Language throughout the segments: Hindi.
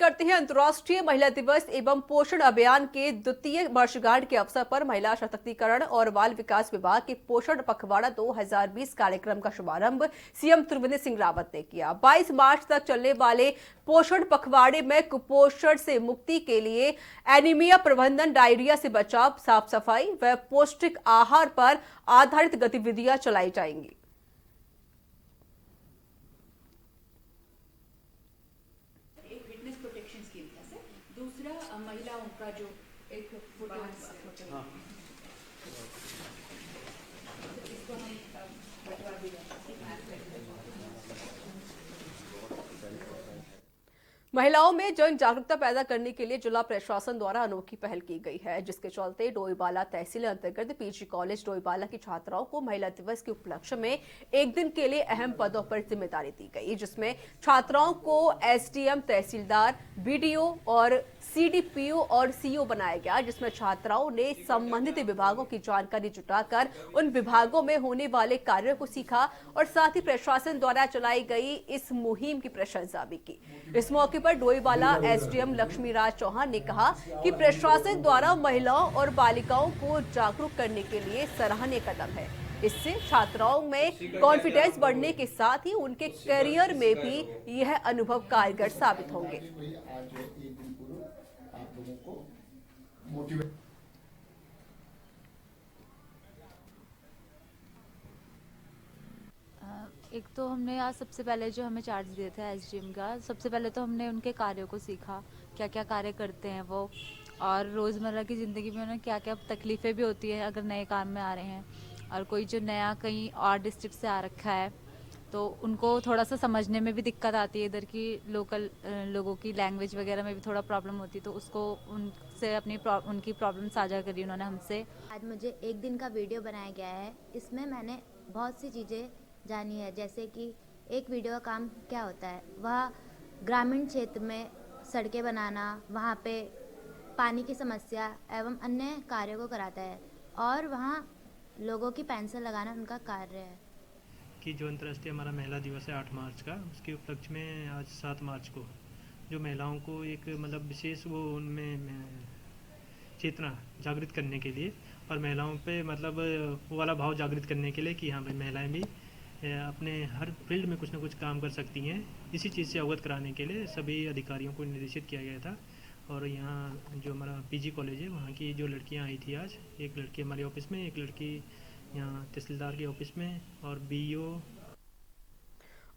करते हैं अंतर्राष्ट्रीय महिला दिवस एवं पोषण अभियान के द्वितीय वर्षगांठ के अवसर पर महिला सशक्तिकरण और बाल विकास विभाग के पोषण पखवाड़ा 2020 कार्यक्रम का शुभारंभ सीएम त्रिवेंद्र सिंह रावत ने किया। 22 मार्च तक चलने वाले पोषण पखवाड़े में कुपोषण से मुक्ति के लिए एनीमिया प्रबंधन, डायरिया से बचाव, साफ सफाई व पौष्टिक आहार पर आधारित गतिविधियां चलाई जाएंगी। दूसरा महिलाओं का जो एक फोटो हाँ। इसको हम बटवा भी महिलाओं में जन जागरूकता पैदा करने के लिए जिला प्रशासन द्वारा अनोखी पहल की गई है, जिसके चलते डोईवाला तहसील अंतर्गत पीजी कॉलेज डोईवाला की छात्राओं को महिला दिवस के उपलक्ष्य में एक दिन के लिए अहम पदों पर जिम्मेदारी दी गई, जिसमें छात्राओं को एसडीएम, तहसीलदार, बीडीओ और सीडीपीओ और सीओ बनाया गया, जिसमें छात्राओं ने संबंधित विभागों की जानकारी जुटाकर उन विभागों में होने वाले कार्यों को सीखा और साथ ही प्रशासन द्वारा चलाई गई इस मुहिम की प्रशंसा भी की। इस मौके पर डोईवाला एसडीएम लक्ष्मीराज चौहान ने कहा कि प्रशासन द्वारा महिलाओं और बालिकाओं को जागरूक करने के लिए सराहनीय कदम है। इससे छात्राओं में कॉन्फिडेंस बढ़ने के साथ ही उनके करियर में भी यह अनुभव कारगर साबित होंगे। एक तो हमने आज सबसे पहले जो हमें चार्ज दिया था एसडीएम का, सबसे पहले तो हमने उनके कार्यों को सीखा, क्या क्या कार्य करते हैं वो, और रोज़मर्रा की ज़िंदगी में उन्हें क्या क्या तकलीफ़ें भी होती है अगर नए काम में आ रहे हैं, और कोई जो नया कहीं और डिस्ट्रिक्ट से आ रखा है तो उनको थोड़ा सा समझने में भी दिक्कत आती है, इधर की लोकल लोगों की लैंग्वेज वगैरह में भी थोड़ा प्रॉब्लम होती है, तो उसको उनसे उनकी प्रॉब्लम साझा करी उन्होंने हमसे। आज मुझे एक दिन का वीडियो बनाया गया है, इसमें मैंने बहुत सी चीज़ें जानी है, जैसे कि एक वीडियो का काम क्या होता है, वह ग्रामीण क्षेत्र में सड़कें बनाना, वहाँ पे पानी की समस्या एवं अन्य कार्यों को कराता है, और वहाँ लोगों की पेंशन लगाना उनका कार्य है। कि जो अंतर्राष्ट्रीय हमारा महिला दिवस है 8 मार्च का, उसके उपलक्ष्य में आज 7 मार्च को जो महिलाओं को एक मतलब विशेष वो उनमें चेतना जागृत करने के लिए और महिलाओं पे मतलब वो वाला भाव जागृत करने के लिए कि हाँ भाई महिलाएं भी अपने हर फील्ड में कुछ ना कुछ काम कर सकती हैं, इसी चीज़ से अवगत कराने के लिए सभी अधिकारियों को निर्देशित किया गया था। और यहाँ जो हमारा पीजी कॉलेज है वहाँ की जो लड़कियाँ आई थी आज, एक लड़की हमारे ऑफिस में, एक लड़की यहाँ तहसीलदार के ऑफिस में और बीईओ।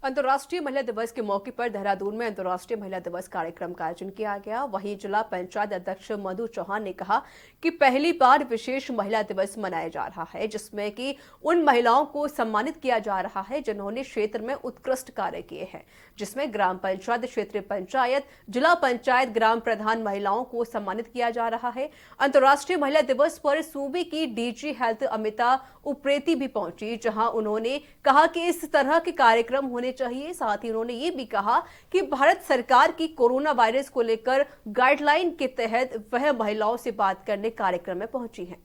अंतर्राष्ट्रीय महिला दिवस के मौके पर देहरादून में अंतर्राष्ट्रीय महिला दिवस कार्यक्रम का आयोजन किया गया। वहीं जिला पंचायत अध्यक्ष मधु चौहान ने कहा कि पहली बार विशेष महिला दिवस मनाया जा रहा है, जिसमें कि उन महिलाओं को सम्मानित किया जा रहा है जिन्होंने क्षेत्र में उत्कृष्ट कार्य किए हैं, जिसमें ग्राम पंचायत, क्षेत्रीय पंचायत, जिला पंचायत, ग्राम प्रधान महिलाओं को सम्मानित किया जा रहा है। अंतर्राष्ट्रीय महिला दिवस पर सूबे की डीजी हेल्थ अमिता उप्रेती भी पहुंची, जहां उन्होंने कहा कि इस तरह के कार्यक्रम होने चाहिए। साथ ही उन्होंने ये भी कहा कि भारत सरकार की कोरोना वायरस को लेकर गाइडलाइन के तहत वह महिलाओं से बात करने कार्यक्रम में पहुंची हैं।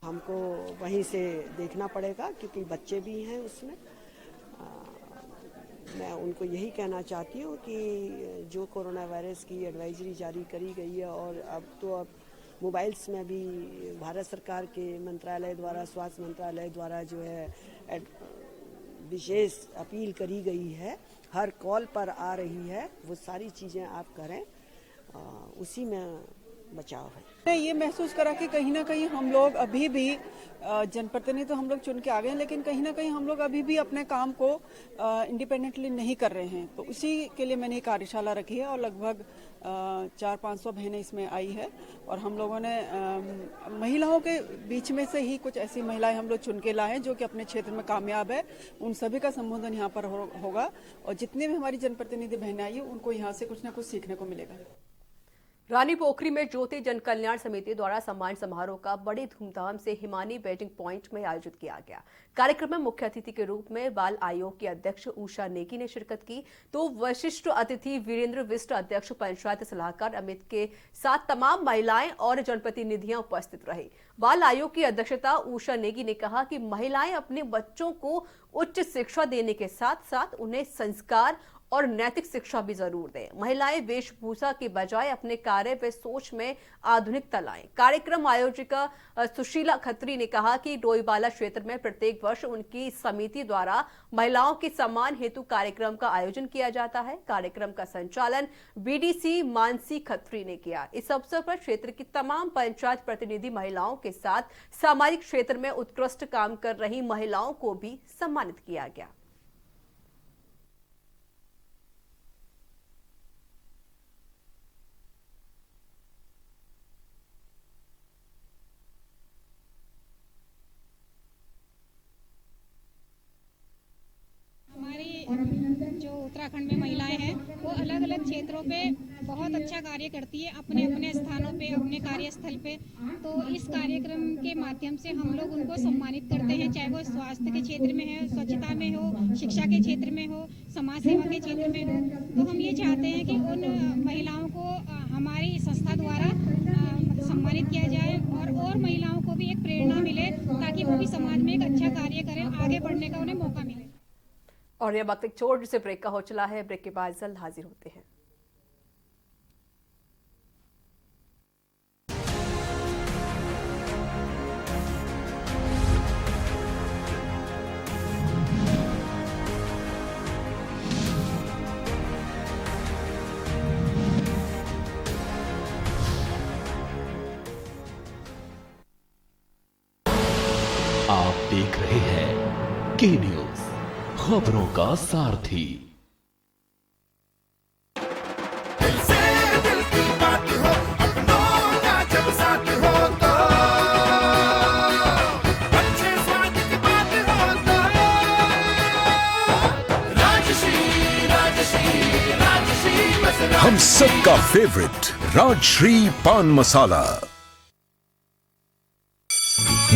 हमको वहीं से देखना पड़ेगा क्योंकि बच्चे भी हैं उसमें। मैं उनको यही कहना चाहती हूँ कि जो कोरोना वायरस की एडवाइजरी जारी करी गई है और अब मोबाइल्स में भी भारत सरकार के मंत्रालय द्वारा, स्वास्थ्य मंत्रालय द्वारा जो है विशेष अपील करी गई है, हर कॉल पर आ रही है, वो सारी चीज़ें आप करें, उसी में बचाव है। मैं ये महसूस करा कि कहीं ना कहीं हम लोग अभी भी जनप्रतिनिधि तो हम लोग चुन के आ गए हैं, लेकिन कहीं ना कहीं हम लोग अभी भी अपने काम को इंडिपेंडेंटली नहीं कर रहे हैं। तो उसी के लिए मैंने कार्यशाला रखी है और लगभग 400-500 बहनें इसमें आई है और हम लोगों ने महिलाओं के बीच में से ही कुछ ऐसी महिलाएं हम लोग चुन के लाए हैं जो कि अपने क्षेत्र में कामयाब है। उन सभी का संबोधन यहाँ पर होगा और जितने भी हमारी जनप्रतिनिधि बहनें आई है उनको यहाँ से कुछ ना कुछ सीखने को मिलेगा। रानी पोखरी में ज्योति जन कल्याण समिति द्वारा सम्मान समारोह का बड़ी धूमधाम से हिमानी वेडिंग पॉइंट में आयोजित किया गया। कार्यक्रम में मुख्य अतिथि के रूप में बाल आयोग की अध्यक्ष उषा नेगी ने शिरकत की, तो वरिष्ठ अतिथि वीरेंद्र विष्ट, अध्यक्ष पंचायत सलाहकार अमित के साथ तमाम महिलाएं और जनप्रतिनिधियां उपस्थित रहे। बाल आयोग की अध्यक्षता उषा नेगी ने कहा कि महिलाएं अपने बच्चों को उच्च शिक्षा देने के साथ साथ उन्हें संस्कार और नैतिक शिक्षा भी जरूर दें। महिलाएं वेशभूषा के बजाय अपने कार्य व सोच में आधुनिकता लाएं। कार्यक्रम आयोजिका सुशीला खत्री ने कहा कि डोईवाला क्षेत्र में प्रत्येक वर्ष उनकी समिति द्वारा महिलाओं के सम्मान हेतु कार्यक्रम का आयोजन किया जाता है। कार्यक्रम का संचालन बीडीसी मानसी खत्री ने किया। इस अवसर पर क्षेत्र की तमाम पंचायत प्रतिनिधि महिलाओं के साथ सामाजिक क्षेत्र में उत्कृष्ट काम कर रही महिलाओं को भी सम्मानित किया गया। जो उत्तराखंड में महिलाएं हैं वो अलग अलग क्षेत्रों पे बहुत अच्छा कार्य करती है, अपने अपने स्थानों पे, अपने कार्यस्थल पे। तो इस कार्यक्रम के माध्यम से हम लोग उनको सम्मानित करते हैं, चाहे वो स्वास्थ्य के क्षेत्र में है, स्वच्छता में हो, शिक्षा के क्षेत्र में हो, समाज सेवा के क्षेत्र में हो। तो हम ये चाहते हैं कि उन महिलाओं को हमारी संस्था द्वारा सम्मानित किया जाए और महिलाओं को भी एक प्रेरणा मिले ताकि वो भी समाज में एक अच्छा कार्य करें, आगे बढ़ने का उन्हें मौका मिले। और यह वक्त एक छोटे से ब्रेक का हो चला है। ब्रेक के बाद जल्द हाजिर होते हैं। आप देख रहे हैं के न्यूज, खबरों का सारथी। हम सबका फेवरेट राजश्री पान मसाला।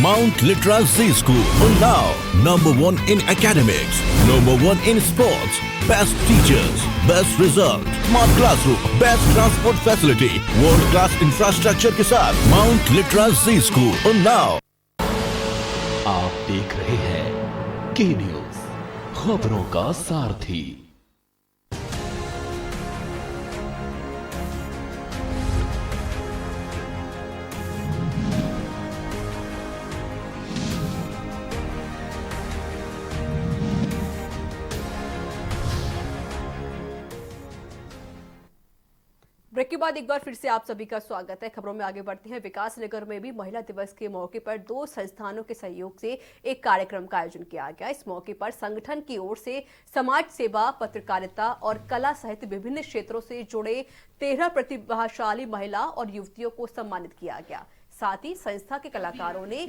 Mount Litra Z School, Unnao, #1 in academics, #1 in sports, best teachers, best result, smart classroom, best transport facility, world class infrastructure के साथ Mount Litra Z School, Unnao। आप देख रहे हैं के न्यूज, खबरों का सारथी। ब्रेक के बाद एक बार फिर से आप सभी का स्वागत है। खबरों में आगे बढ़ते हैं। विकास नगर में भी महिला दिवस के मौके पर 2 संस्थानों के सहयोग से एक कार्यक्रम का आयोजन किया गया। इस मौके पर संगठन की ओर से समाज सेवा, पत्रकारिता और कला सहित विभिन्न क्षेत्रों से जुड़े 13 प्रतिभाशाली महिला और युवतियों को सम्मानित किया गया। साथ ही संस्था के कलाकारों ने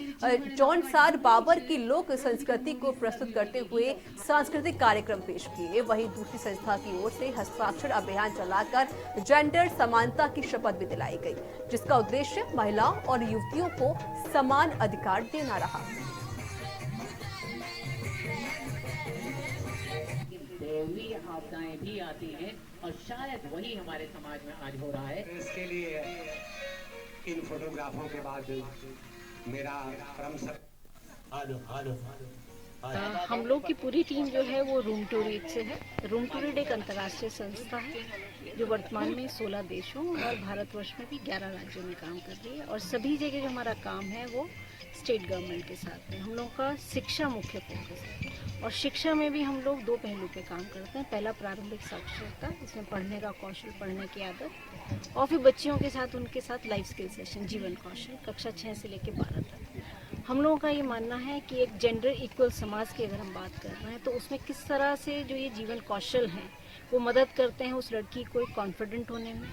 जौनसार बाबर की लोक संस्कृति को प्रस्तुत करते हुए सांस्कृतिक कार्यक्रम पेश किए। वहीं दूसरी संस्था की ओर से हस्ताक्षर अभियान चलाकर जेंडर समानता की शपथ भी दिलाई गई, जिसका उद्देश्य महिलाओं और युवतियों को समान अधिकार देना रहा। दैवीय आपदाएं भी आती हैं और शायद वही हमारे समाज में आज हो रहा है। इसके लिए इन फोटोग्राफों के बाद मेरा हम लोग की पूरी टीम जो है वो रूम टू रीड से है। रूम टू रीड एक अंतर्राष्ट्रीय संस्था है जो वर्तमान में 16 देशों और भारतवर्ष में भी 11 राज्यों में काम कर रही है। और सभी जगह जो हमारा काम है वो स्टेट गवर्नमेंट के साथ है। हम लोग का शिक्षा मुख्य फोकस है और शिक्षा में भी हम लोग 2 पहलू पे काम करते हैं। पहला प्रारंभिक साक्षरता, इसमें पढ़ने का कौशल, पढ़ने की आदत, और फिर बच्चियों के साथ उनके साथ लाइफ स्किल सेशन, जीवन कौशल, कक्षा 6 से लेकर 12 तक। हम लोगों का ये मानना है कि एक जेंडर इक्वल समाज की अगर हम बात कर रहे हैं तो उसमें किस तरह से जो ये जीवन कौशल हैं वो मदद करते हैं उस लड़की को कॉन्फिडेंट होने में,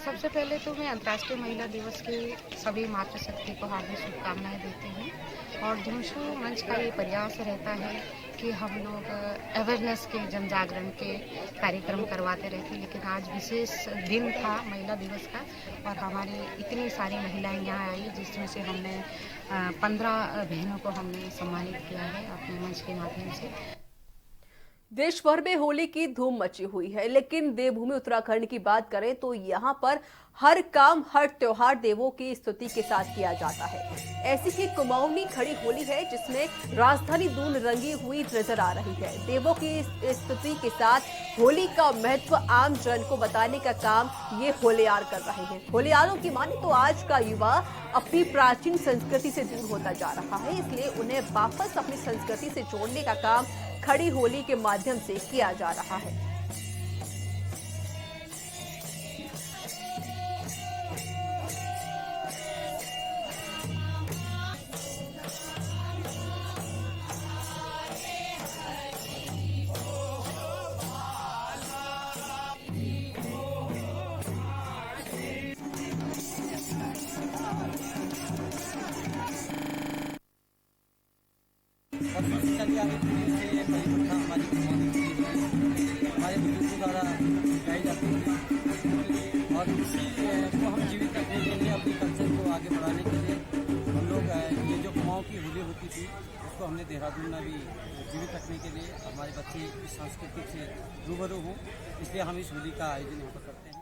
सबसे पहले तो मैं अंतर्राष्ट्रीय महिला दिवस की सभी मातृशक्ति को हार्दिक शुभकामनाएं देती हूँ। और धुमशु मंच का ये प्रयास रहता है कि हम लोग अवेयरनेस के जन जागरण के कार्यक्रम करवाते रहते हैं, लेकिन आज विशेष दिन था महिला दिवस का और हमारी इतनी सारी महिलाएं यहाँ आई, जिसमें से हमने 15 बहनों को हमने सम्मानित किया है अपने मंच के माध्यम से। देश भर में होली की धूम मची हुई है, लेकिन देवभूमि उत्तराखंड की बात करें तो यहाँ पर हर काम हर त्योहार देवों की स्तुति के साथ किया जाता है। ऐसी ही कुमाऊनी खड़ी होली है जिसमें राजधानी दून रंगी हुई नजर आ रही है। देवों की स्तुति के साथ होली का महत्व आम जन को बताने का काम ये होलियार कर रहे हैं। होलियारों की माने तो आज का युवा अपनी प्राचीन संस्कृति से दूर होता जा रहा है, इसलिए उन्हें वापस अपनी संस्कृति से जोड़ने का काम खड़ी होली के माध्यम से किया जा रहा है। हमारे बुजुर्गों द्वारा गाई जाती है और इसी को हम जीवित रखने के लिए, अपने कल्चर को आगे बढ़ाने के लिए हम लोग ये जो कुमाऊं की होली होती थी उसको हमने देहरादून में भी जीवित रखने के लिए हमारे बच्चे इस सांस्कृतिक से रूबरू हों, इसलिए हम इस होली का आयोजन यहाँ पर करते हैं।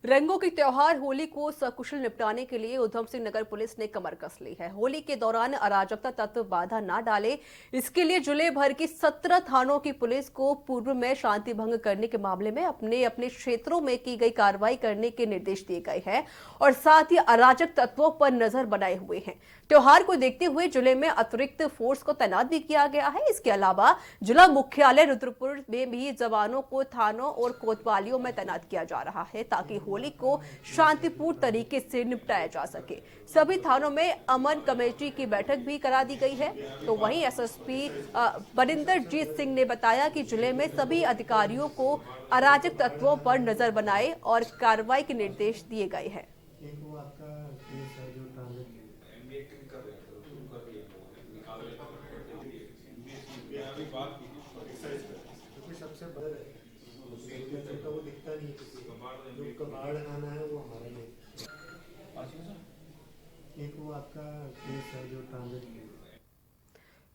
रंगों की त्योहार होली को सकुशल निपटाने के लिए ऊधम सिंह नगर पुलिस ने कमर कस ली है। होली के दौरान अराजकता तत्व बाधा न डाले, इसके लिए जिले भर की 17 थानों की पुलिस को पूर्व में शांति भंग करने के मामले में अपने अपने क्षेत्रों में की गई कार्रवाई करने के निर्देश दिए गए हैं और साथ ही अराजक तत्वों पर नजर बनाए हुए हैं। त्योहार को देखते हुए जिले में अतिरिक्त फोर्स को तैनात भी किया गया है। इसके अलावा जिला मुख्यालय रुद्रपुर में भी जवानों को थानों और कोतवालियों में तैनात किया जा रहा है ताकि होली को शांतिपूर्ण तरीके से निपटाया जा सके। सभी थानों में अमन कमेटी की बैठक भी करा दी गई है। तो वहीं एसएसपी बरिंदरजीत सिंह ने बताया कि जिले में सभी अधिकारियों को अराजक तत्वों पर नजर बनाए और कार्रवाई के निर्देश दिए गए हैं। सबसे बड़ा वो दिखता नहीं है, जो कबाड़ आना है वो हमारा ही है। एक वो आपका केस है जो ट्रांजिट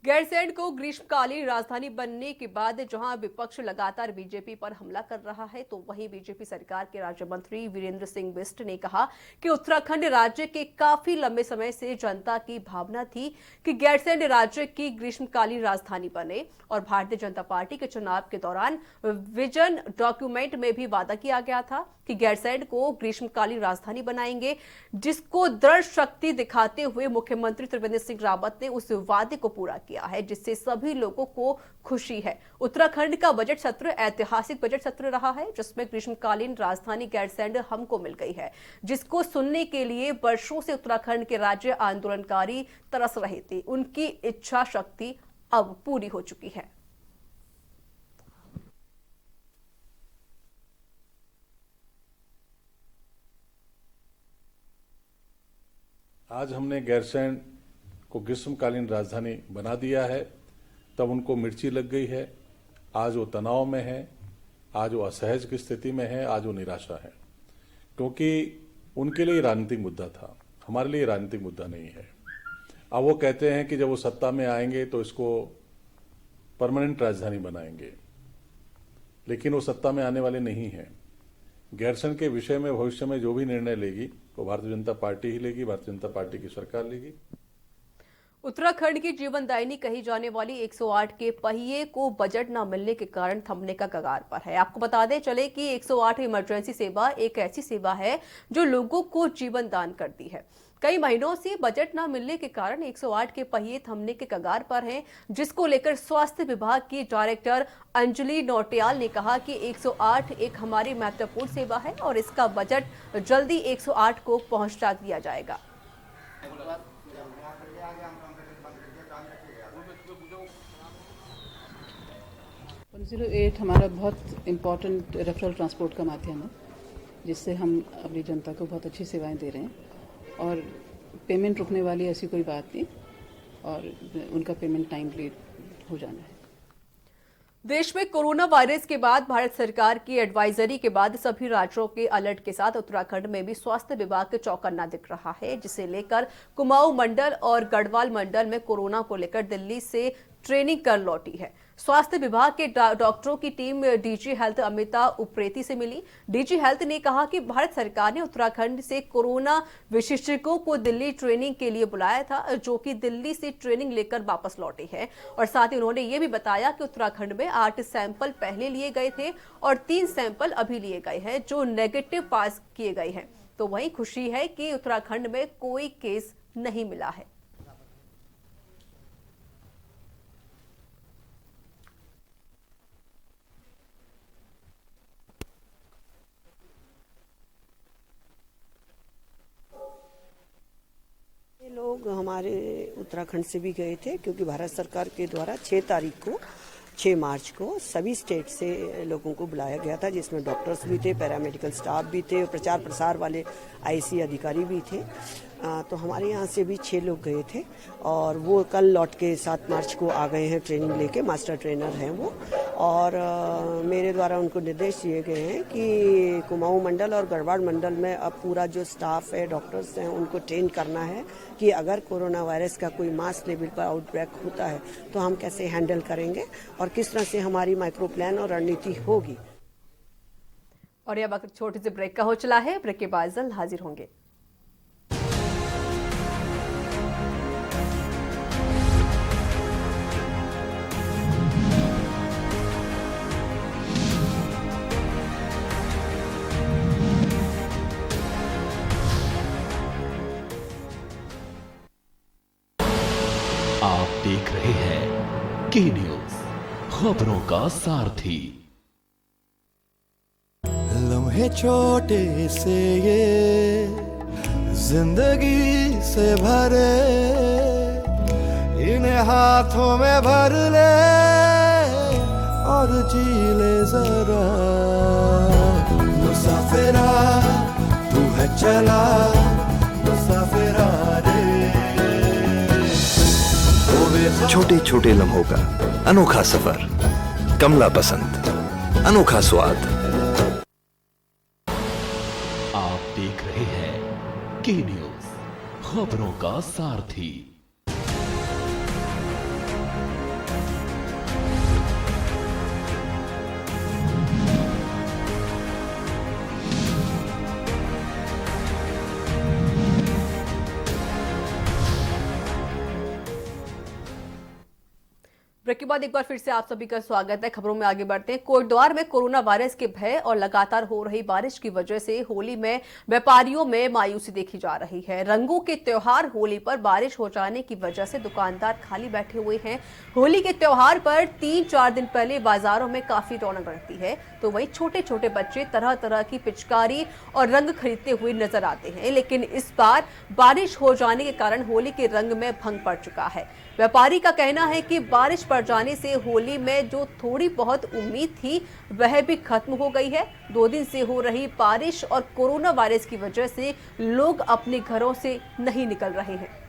गैरसैंण को ग्रीष्मकालीन राजधानी बनने के बाद जहां विपक्ष लगातार बीजेपी पर हमला कर रहा है, तो वहीं बीजेपी सरकार के राज्य मंत्री वीरेंद्र सिंह बिष्ट ने कहा कि उत्तराखंड राज्य के काफी लंबे समय से जनता की भावना थी कि गैरसैंण राज्य की ग्रीष्मकालीन राजधानी बने और भारतीय जनता पार्टी के चुनाव के दौरान विजन डॉक्यूमेंट में भी वादा किया गया था कि गैरसैंण को ग्रीष्मकालीन राजधानी बनाएंगे, जिसको दृढ़ शक्ति दिखाते हुए मुख्यमंत्री त्रिवेंद्र सिंह रावत ने उस वादे को पूरा किया है, जिससे सभी लोगों को खुशी है। उत्तराखंड का बजट सत्र ऐतिहासिक बजट सत्र रहा है, जिसमें ग्रीष्मकालीन राजधानी गैरसैंण हमको मिल गई है, जिसको सुनने के लिए वर्षों से उत्तराखंड के राज्य आंदोलनकारी तरस रहे थे। उनकी इच्छा शक्ति अब पूरी हो चुकी है। आज हमने गैरसैंण को ग्रीष्मकालीन राजधानी बना दिया है, तब उनको मिर्ची लग गई है। आज वो तनाव में है, आज वो असहज की स्थिति में है, आज वो निराशा है, क्योंकि उनके लिए राजनीतिक मुद्दा था, हमारे लिए राजनीतिक मुद्दा नहीं है। अब वो कहते हैं कि जब वो सत्ता में आएंगे तो इसको परमानेंट राजधानी बनाएंगे, लेकिन वो सत्ता में आने वाले नहीं हैं। गैरसैंण के विषय में भविष्य में जो भी निर्णय लेगी वो भारतीय जनता पार्टी ही लेगी, भारतीय जनता पार्टी की सरकार लेगी। उत्तराखंड की जीवनदायिनी कही जाने वाली 108 के पहिए को बजट न मिलने के कारण थमने का कगार पर है। आपको बता दें चले कि 108 इमरजेंसी सेवा एक ऐसी सेवा है जो लोगों को जीवन दान करती है। कई महीनों से बजट न मिलने के कारण 108 के पहिए थमने के कगार पर हैं, जिसको लेकर स्वास्थ्य विभाग की डायरेक्टर अंजलि नौटियाल ने कहा कि 108 एक हमारी महत्वपूर्ण सेवा है और इसका बजट जल्दी 108 को पहुंचा दिया जाएगा। 08 हमारा बहुत इम्पोर्टेंट रेफरल ट्रांसपोर्ट का माध्यम है, जिससे हम अपनी जनता को बहुत अच्छी सेवाएं दे रहे हैं और पेमेंट रुकने वाली ऐसी कोई बात नहीं और उनका पेमेंट टाइमली हो जाना है। देश में कोरोना वायरस के बाद भारत सरकार की एडवाइजरी के बाद सभी राज्यों के अलर्ट के साथ उत्तराखंड में भी स्वास्थ्य विभाग चौकन्ना दिख रहा है, जिसे लेकर कुमाऊं मंडल और गढ़वाल मंडल में कोरोना को लेकर दिल्ली से ट्रेनिंग कर लौटी है। स्वास्थ्य विभाग के डॉक्टरों की team DG health Amita Upreti से मिली। डीजी हेल्थ ने कहा कि भारत सरकार ने उत्तराखंड से कोरोना विशेषज्ञों को दिल्ली ट्रेनिंग के लिए बुलाया था, जो कि दिल्ली से ट्रेनिंग लेकर वापस लौटे हैं। और साथ ही उन्होंने ये भी बताया कि उत्तराखंड में 8 सैंपल पहले लिए गए थे और 3 सैंपल अभी लिए गए हैं, जो नेगेटिव पास किए गए हैं। तो वहीं खुशी है कि उत्तराखंड में कोई केस नहीं मिला है। लोग हमारे उत्तराखंड से भी गए थे, क्योंकि भारत सरकार के द्वारा 6 मार्च को सभी स्टेट से लोगों को बुलाया गया था, जिसमें डॉक्टर्स भी थे, पैरामेडिकल स्टाफ भी थे, प्रचार प्रसार वाले आईसी अधिकारी भी थे। तो हमारे यहाँ से भी 6 लोग गए थे और वो कल लौट के 7 मार्च को आ गए हैं ट्रेनिंग लेके। मास्टर ट्रेनर हैं वो, और मेरे द्वारा उनको निर्देश दिए गए हैं कि कुमाऊं मंडल और गढ़वाल मंडल में अब पूरा जो स्टाफ है, डॉक्टर्स हैं, उनको ट्रेन करना है कि अगर कोरोना वायरस का कोई मास लेवल पर आउटब्रेक होता है तो हम कैसे हैंडल करेंगे और किस तरह से हमारी माइक्रो प्लान और रणनीति होगी। और यह वक्त छोटे से ब्रेक का हो चला है। ब्रेक के बाद जल्द हाजिर होंगे। आप देख रहे हैं के न्यूज, खबरों का सारथी। लम्हे छोटे से ये जिंदगी से भरे, इन्हें हाथों में भर ले और जी ले जरा। मुसाफिरा तू है चला, मुसाफिरा रे। छोटे छोटे लम्हों का अनोखा सफर, कमला पसंद, अनोखा स्वाद। आप देख रहे हैं के न्यूज, खबरों का सारथी। ब्रेक के बाद एक बार फिर से आप सभी का स्वागत है। खबरों में आगे बढ़ते हैं। कोटद्वार में कोरोना वायरस के भय और लगातार हो रही बारिश की वजह से होली में व्यापारियों में मायूसी देखी जा रही है। रंगों के त्योहार होली पर बारिश हो जाने की वजह से दुकानदार खाली बैठे हुए हैं। होली के त्योहार पर 3-4 दिन पहले बाजारों में काफी रौनक रहती है, तो वहीं छोटे छोटे बच्चे तरह तरह की पिचकारी और रंग खरीदते हुए नजर आते हैं। लेकिन इस बार बारिश हो जाने के कारण होली के रंग में भंग पड़ चुका है। व्यापारी का कहना है कि बारिश पड़ जाने से होली में जो थोड़ी बहुत उम्मीद थी वह भी खत्म हो गई है। 2 दिन से हो रही बारिश और कोरोना वायरस की वजह से लोग अपने घरों से नहीं निकल रहे हैं।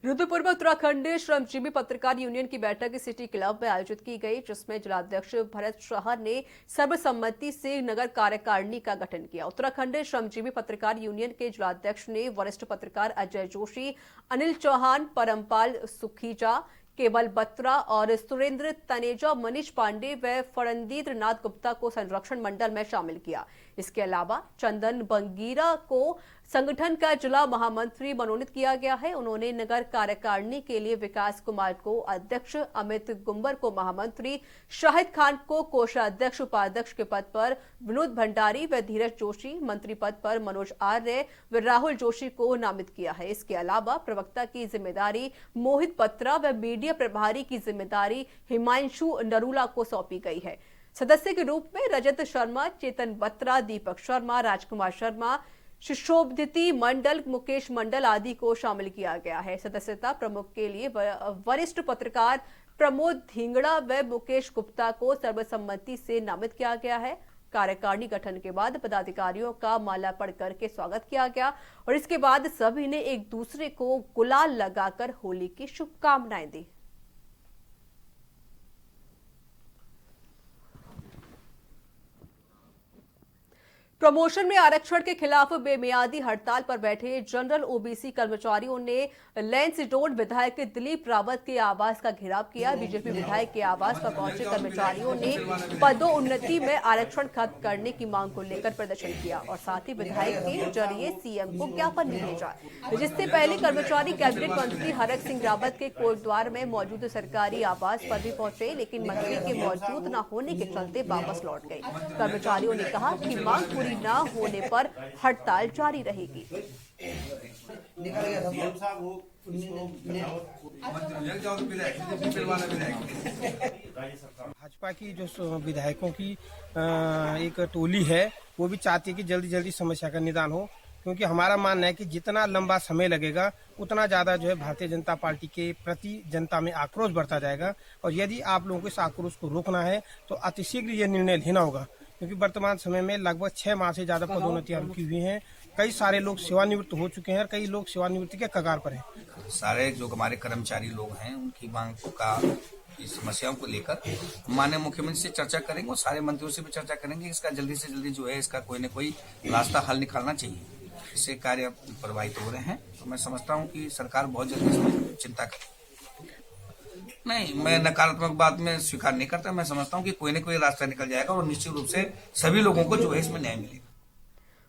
रुद्रपुर में उत्तराखंड श्रमजीवी पत्रकार यूनियन की बैठक सिटी क्लब में आयोजित की गई, जिसमें जिलाध्यक्ष भरत शाह ने सर्वसम्मति से नगर कार्यकारिणी का गठन किया। उत्तराखंड श्रमजीवी पत्रकार यूनियन के जिलाध्यक्ष ने वरिष्ठ पत्रकार अजय जोशी, अनिल चौहान, परमपाल सुखीजा, केवल बत्रा और सुरेंद्र तनेजा, मनीष पांडे व फणंदीन्द्र नाथ गुप्ता को संरक्षण मंडल में शामिल किया। इसके अलावा चंदन बंगीरा को संगठन का जिला महामंत्री मनोनीत किया गया है। उन्होंने नगर कार्यकारिणी के लिए विकास कुमार को अध्यक्ष, अमित गुंबर को महामंत्री, शाहिद खान को कोषाध्यक्ष उपाध्यक्ष के पद पर, विनोद भंडारी व धीरज जोशी मंत्री पद पर, मनोज आर्य व राहुल जोशी को नामित किया है। इसके अलावा प्रवक्ता की जिम्मेदारी मोहित पत्रा व मीडिया प्रभारी की जिम्मेदारी हिमांशु नरूला को सौंपी गई है। सदस्य के रूप में रजत शर्मा, चेतन बत्रा, दीपक शर्मा, राजकुमार शर्मा, शिशोभदिति मंडल, मुकेश मंडल आदि को शामिल किया गया है। सदस्यता प्रमुख के लिए वरिष्ठ पत्रकार प्रमोद धिंगड़ा व मुकेश गुप्ता को सर्वसम्मति से नामित किया गया है। कार्यकारिणी गठन के बाद पदाधिकारियों का माला पढ़कर के स्वागत किया गया और इसके बाद सभी ने एक दूसरे को गुलाल लगाकर होली की शुभकामनाएं दी। प्रमोशन में आरक्षण के खिलाफ बेमियादी हड़ताल पर बैठे जनरल ओबीसी कर्मचारियों ने लेंस रोड विधायक दिलीप रावत के आवास का घेराव किया। बीजेपी विधायक के आवास पर पहुंचे कर्मचारियों ने पदोन्नति में आरक्षण खत्म करने की मांग को लेकर प्रदर्शन किया और साथ ही विधायक के जरिए सीएम को ज्ञापन भी भेजा। जिससे पहले कर्मचारी कैबिनेट मंत्री हरक सिंह रावत के कोटद्वार में मौजूद सरकारी आवास पर भी पहुंचे, लेकिन मंत्री के मौजूद न होने के चलते वापस लौट गए। कर्मचारियों ने कहा कि मांग पूरी न होने पर हड़ताल जारी रहेगी। भाजपा की जो विधायकों की एक टोली है वो भी चाहती है कि जल्दी जल्दी समस्या का निदान हो, क्योंकि हमारा मानना है कि जितना लंबा समय लगेगा उतना ज्यादा जो है भारतीय जनता पार्टी के प्रति जनता में आक्रोश बढ़ता जाएगा। और यदि आप लोगों को इस आक्रोश को रोकना है तो अतिशीघ्र ये निर्णय लेना होगा, क्योंकि वर्तमान समय में लगभग 6 माह से ज्यादा पदोन्नतियां रुकी हुई हैं। कई सारे लोग सेवानिवृत्त हो चुके हैं और कई लोग सेवानिवृत्ति के कगार पर हैं। सारे जो हमारे कर्मचारी लोग हैं उनकी मांग का इस समस्याओं को लेकर माननीय मुख्यमंत्री से चर्चा करेंगे और सारे मंत्रियों से भी चर्चा करेंगे। इसका जल्दी से जल्दी जो है इसका कोई न कोई रास्ता हल निकालना चाहिए। इससे कार्य प्रभावित हो रहे हैं, तो मैं समझता हूँ कि सरकार बहुत जल्दी इसमें चिंता करे। नहीं, मैं नकारात्मक बात में स्वीकार नहीं करता। मैं समझता हूँ कि कोई न कोई रास्ता निकल जाएगा और निश्चित रूप से सभी लोगों को जो है इसमें न्याय मिलेगा।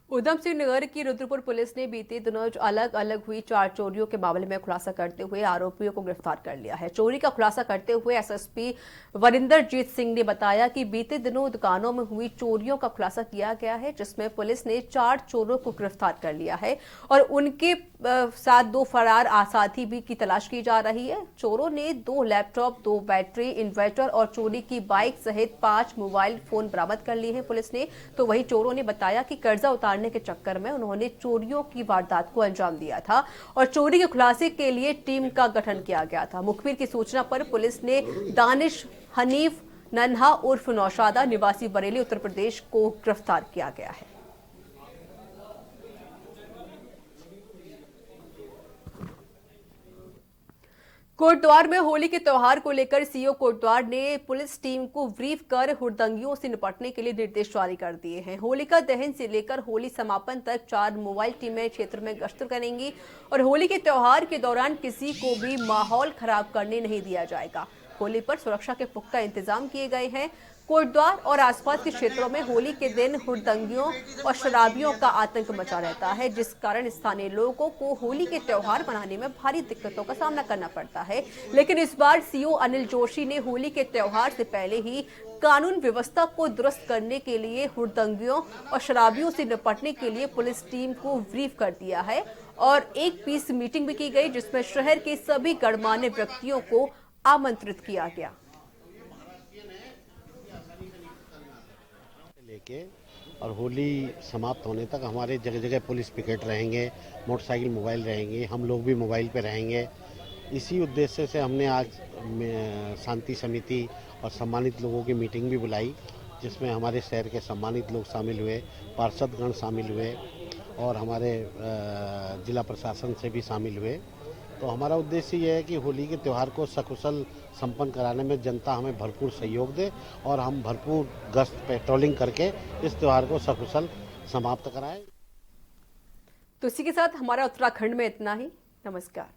उधम सिंह नगर की रुद्रपुर पुलिस ने बीते दिनों अलग अलग हुई 4 चोरियों के मामले में खुलासा करते हुए आरोपियों को गिरफ्तार कर लिया है। चोरी का खुलासा करते हुए एसएसपी वरिंदरजीत सिंह ने बताया कि बीते दिनों दुकानों में हुई चोरियों का खुलासा किया गया है, जिसमें पुलिस ने 4 चोरों को गिरफ्तार कर लिया है और उनके साथ 2 फरार साथी भी की तलाश की जा रही है। चोरों ने 2 लैपटॉप, 2 बैटरी, इन्वर्टर और चोरी की बाइक सहित 5 मोबाइल फोन बरामद कर लिए हैं पुलिस ने। तो वहीं चोरों ने बताया कि कर्जा उतारने के चक्कर में उन्होंने चोरियों की वारदात को अंजाम दिया था और चोरी के खुलासे के लिए टीम का गठन किया गया था। मुखबिर की सूचना पर पुलिस ने दानिश हनीफ नन्हा उर्फ नौशादा निवासी बरेली उत्तर प्रदेश को गिरफ्तार किया गया है। कोटद्वार में होली के त्यौहार को लेकर सीओ कोटद्वार ने पुलिस टीम को ब्रीफ कर हुड़दंगियों से निपटने के लिए निर्देश जारी कर दिए हैं। होलिका दहन से लेकर होली समापन तक 4 मोबाइल टीमें क्षेत्र में गश्त करेंगी और होली के त्यौहार के दौरान किसी को भी माहौल खराब करने नहीं दिया जाएगा। होली पर सुरक्षा के पुख्ता इंतजाम किए गए हैं। कोटद्वार और आसपास के क्षेत्रों में होली के दिन हुड़दंगियों और शराबियों का आतंक मचा रहता है, जिस कारण स्थानीय लोगों को होली के त्यौहार मनाने में भारी दिक्कतों का सामना करना पड़ता है। लेकिन इस बार सीओ अनिल जोशी ने होली के त्यौहार से पहले ही कानून व्यवस्था को दुरुस्त करने के लिए हुड़दंगियों और शराबियों से निपटने के लिए पुलिस टीम को ब्रीफ कर दिया है और एक पीस मीटिंग भी की गई, जिसमें शहर के सभी गणमान्य व्यक्तियों को आमंत्रित किया गया। लेके और होली समाप्त होने तक हमारे जगह जगह पुलिस पिकेट रहेंगे, मोटरसाइकिल मोबाइल रहेंगे, हम लोग भी मोबाइल पे रहेंगे। इसी उद्देश्य से हमने आज शांति समिति और सम्मानित लोगों की मीटिंग भी बुलाई, जिसमें हमारे शहर के सम्मानित लोग शामिल हुए, पार्षदगण शामिल हुए और हमारे जिला प्रशासन से भी शामिल हुए। तो हमारा उद्देश्य ये है कि होली के त्यौहार को सकुशल संपन्न कराने में जनता हमें भरपूर सहयोग दे और हम भरपूर गश्त पेट्रोलिंग करके इस त्यौहार को सकुशल समाप्त कराएं। तो इसी के साथ हमारा उत्तराखंड में इतना ही। नमस्कार।